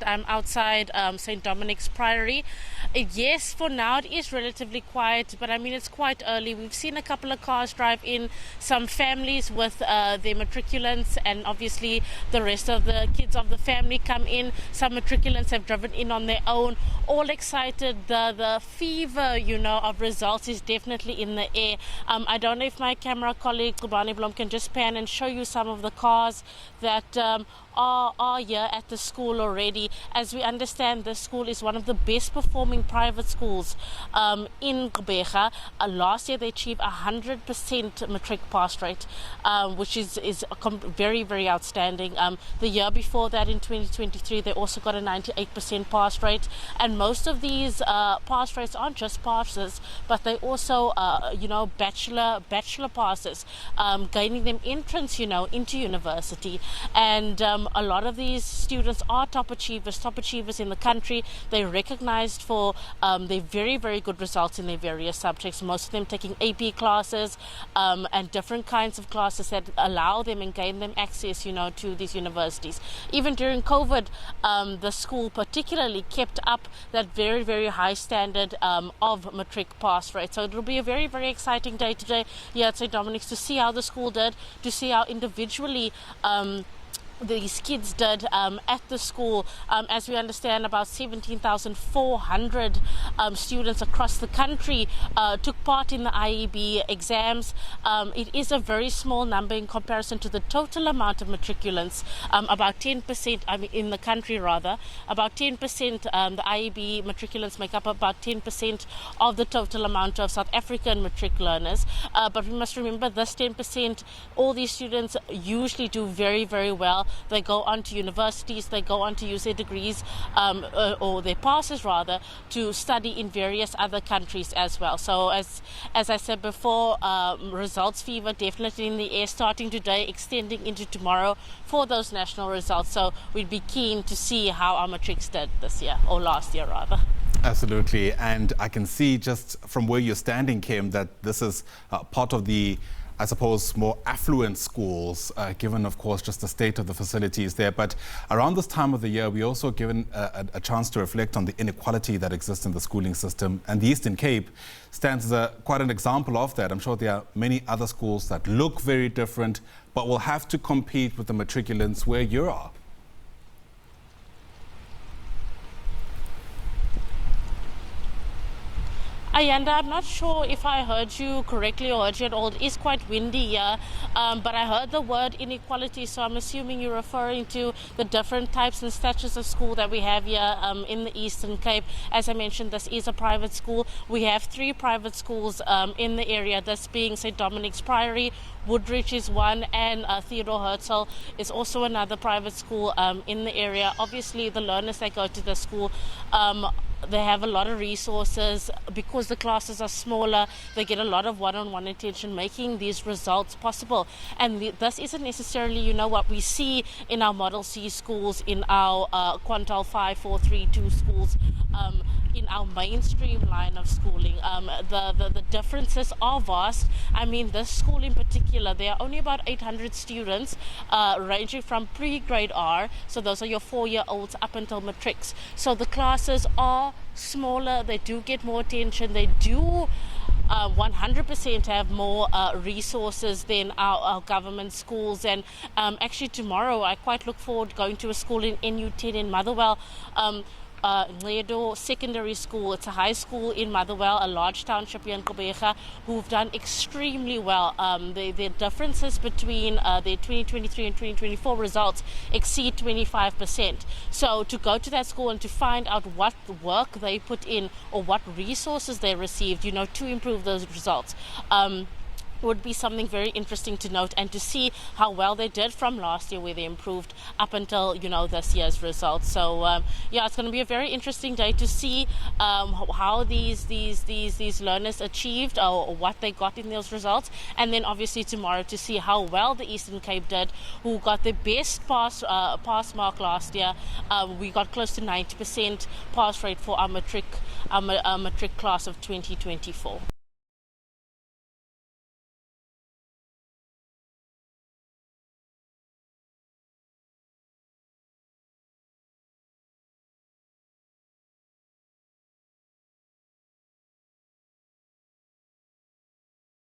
I'm outside St. Dominic's Priory. Yes, for now it is relatively quiet, but I mean it's quite early. We've seen a couple of cars drive in, some families with their matriculants, and obviously the rest of the kids of the family come in. Some matriculants have driven in on their own, all excited. The fever, of results is definitely in the air. I don't know if my camera colleague Gqeberha can just pan and show you some of the cars that are here at the school already. As we understand, this school is one of the best performing private schools in Gqeberha. Last year they achieved 100% matric pass rate, which is very, very outstanding. The year before that, in 2023, they also got a 98% pass rate. And most of these pass rates aren't just passes, but they also bachelor passes, gaining them entrance into university. And a lot of these students are top achievers in the country. They're recognized for their very, very good results in their various subjects, most of them taking IEB classes and different kinds of classes that allow them and gain them access to these universities. Even during COVID, the school particularly kept up that very, very high standard of matric pass rate. So it'll be a very, very exciting day today here at St. Dominic's to see how the school did, to see how individually these kids did at the school. As we understand, about 17,400 students across the country took part in the IEB exams. It is a very small number in comparison to the total amount of matriculants, about 10%, in the country rather, about 10%, the IEB matriculants make up about 10% of the total amount of South African matric learners. But we must remember this 10%, all these students usually do very, very well. They go on to universities, they go on to use their degrees or their passes rather to study in various other countries as well. So as I said before, results fever definitely in the air, starting today, extending into tomorrow for those national results. So we'd be keen to see how our matrics did this year, or last year rather. Absolutely, and I can see just from where you're standing, Kim, that this is part of the, I suppose, more affluent schools, given, of course, just the state of the facilities there. But around this time of the year, we're also given a chance to reflect on the inequality that exists in the schooling system. And the Eastern Cape stands as quite an example of that. I'm sure there are many other schools that look very different, but will have to compete with the matriculants where you are. Ayanda, I'm not sure if I heard you correctly or heard you at all. It is quite windy here, but I heard the word inequality, so I'm assuming you're referring to the different types and statures of school that we have here in the Eastern Cape. As I mentioned, this is a private school. We have 3 private schools in the area, this being St. Dominic's Priory, Woodridge is one, and Theodore Herzl is also another private school in the area. Obviously, the learners that go to the school, they have a lot of resources. Because the classes are smaller, they get a lot of one-on-one attention, making these results possible. And this isn't necessarily, what we see in our Model C schools, in our Quintile 5, 4, 3, 2 schools, in our mainstream line of schooling. The differences are vast. I mean, this school in particular, there are only about 800 students, ranging from pre-grade R, so those are your 4-year-olds, up until matrics. So the classes are smaller, they do get more attention, they do 100% have more resources than our government schools. And actually tomorrow I quite look forward going to a school in NU10 in Motherwell, Gqeberha Secondary School. It's a high school in Motherwell, a large township here in Gqeberha, who've done extremely well. The differences between their 2023 and 2024 results exceed 25%. So to go to that school and to find out what work they put in or what resources they received, to improve those results, would be something very interesting to note, and to see how well they did from last year, where they improved up until this year's results. So it's going to be a very interesting day to see how these learners achieved, or what they got in those results, and then obviously tomorrow to see how well the Eastern Cape did, who got the best pass mark last year. We got close to 90% pass rate for our matric class of 2024.